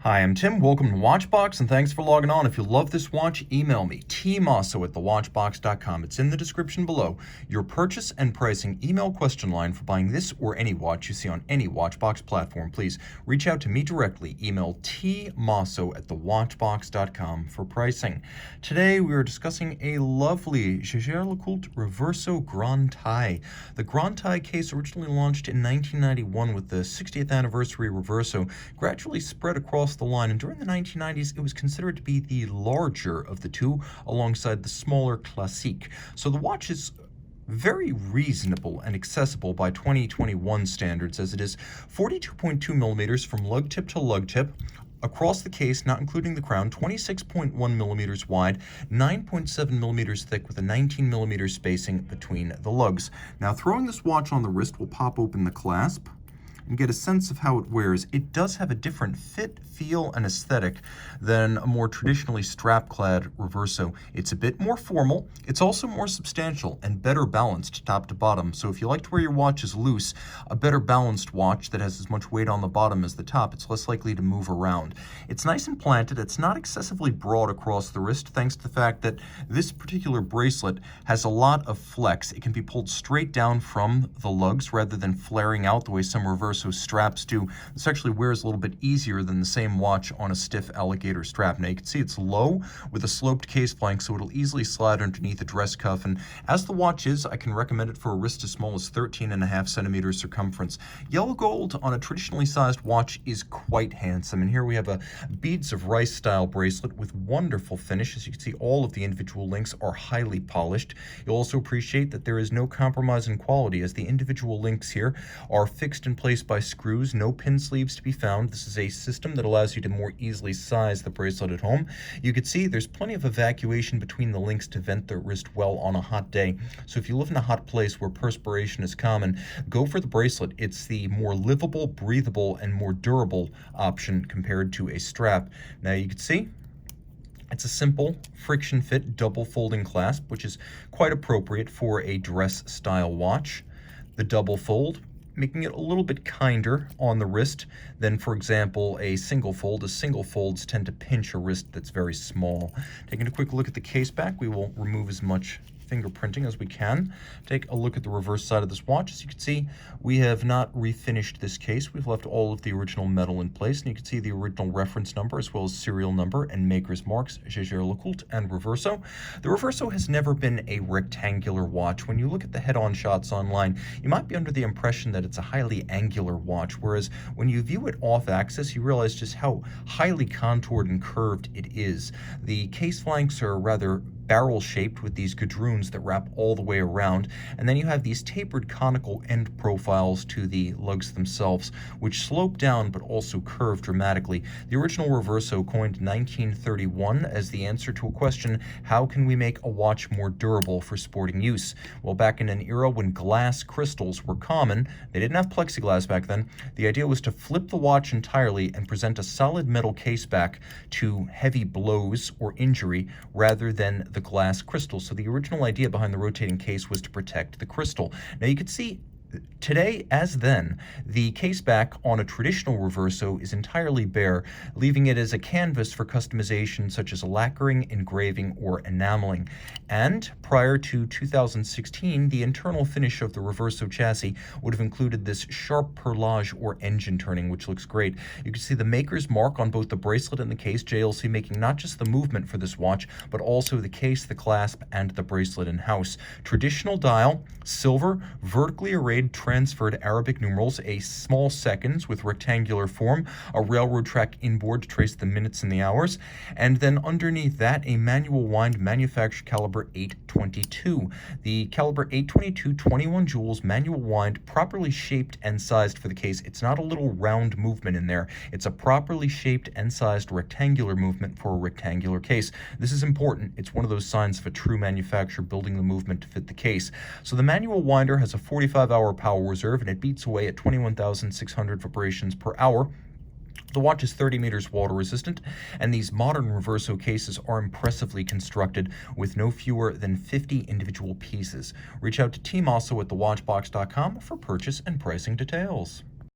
Hi, I'm Tim. Welcome to Watchbox, and thanks for logging on. If you love this watch, email me, tmosso@thewatchbox.com. It's in the description below. Your purchase and pricing email question line for buying this or any watch you see on any Watchbox platform. Please reach out to me directly. Email tmosso@thewatchbox.com for pricing. Today, we are discussing a lovely Jaeger-LeCoultre Reverso Grande Taille. The Grande Taille case originally launched in 1991 with the 60th anniversary Reverso, gradually spread across the line, and during the 1990s it was considered to be the larger of the two alongside the smaller Classique. So the watch is very reasonable and accessible by 2021 standards, as it is 42.2 millimeters from lug tip to lug tip. Across the case, not including the crown, 26.1 millimeters wide, 9.7 millimeters thick with a 19 millimeter spacing between the lugs. Now, throwing this watch on the wrist will pop open the clasp and get a sense of how it wears. It does have a different fit, feel, and aesthetic than a more traditionally strap-clad Reverso. It's a bit more formal. It's also more substantial and better balanced top to bottom. So if you like to wear your watches loose, a better balanced watch that has as much weight on the bottom as the top, it's less likely to move around. It's nice and planted. It's not excessively broad across the wrist, thanks to the fact that this particular bracelet has a lot of flex. It can be pulled straight down from the lugs rather than flaring out the way some Reverso straps do. This actually wears a little bit easier than the same watch on a stiff alligator strap. Now you can see it's low with a sloped case flank, so it'll easily slide underneath a dress cuff, and as the watch is, I can recommend it for a wrist as small as 13.5 centimeters circumference. Yellow gold on a traditionally sized watch is quite handsome, and here we have a beads of rice style bracelet with wonderful finish. As you can see, all of the individual links are highly polished. You'll also appreciate that there is no compromise in quality, as the individual links here are fixed in place by screws, no pin sleeves to be found. This is a system that allows you to more easily size the bracelet at home. You can see there's plenty of evacuation between the links to vent the wrist well on a hot day. So if you live in a hot place where perspiration is common, go for the bracelet. It's the more livable, breathable, and more durable option compared to a strap. Now you can see it's a simple friction fit double folding clasp, which is quite appropriate for a dress style watch. The double fold, making it a little bit kinder on the wrist than, for example, a single fold, as single folds tend to pinch a wrist that's very small. Taking a quick look at the case back, we will remove as much fingerprinting as we can. Take a look at the reverse side of this watch. As you can see, we have not refinished this case. We've left all of the original metal in place, and you can see the original reference number as well as serial number and maker's marks, Jaeger-LeCoultre and Reverso. The Reverso has never been a rectangular watch. When you look at the head-on shots online, you might be under the impression that it's a highly angular watch, whereas when you view it off-axis, you realize just how highly contoured and curved it is. The case flanks are rather barrel-shaped with these gadroons that wrap all the way around, and then you have these tapered conical end profiles to the lugs themselves, which slope down but also curve dramatically. The original Reverso, coined in 1931 as the answer to a question, how can we make a watch more durable for sporting use? Well, back in an era when glass crystals were common, they didn't have plexiglass back then, the idea was to flip the watch entirely and present a solid metal case back to heavy blows or injury rather than the glass crystal. So the original idea behind the rotating case was to protect the crystal. Now you can see today, as then, the case back on a traditional Reverso is entirely bare, leaving it as a canvas for customization such as lacquering, engraving, or enameling. And prior to 2016, the internal finish of the Reverso chassis would have included this sharp perlage or engine turning, which looks great. You can see the maker's mark on both the bracelet and the case, JLC making not just the movement for this watch, but also the case, the clasp, and the bracelet in-house. Traditional dial, silver, vertically arrayed transferred Arabic numerals, a small seconds with rectangular form, a railroad track inboard to trace the minutes and the hours, and then underneath that, a manual wind manufactured caliber 822. The caliber 822, 21 jewels, manual wind, properly shaped and sized for the case. It's not a little round movement in there. It's a properly shaped and sized rectangular movement for a rectangular case. This is important. It's one of those signs of a true manufacturer building the movement to fit the case. So the manual winder has a 45-hour power reserve, and it beats away at 21,600 vibrations per hour. The watch is 30 meters water resistant, and these modern Reverso cases are impressively constructed with no fewer than 50 individual pieces. Reach out to Team Mosso at thewatchbox.com for purchase and pricing details.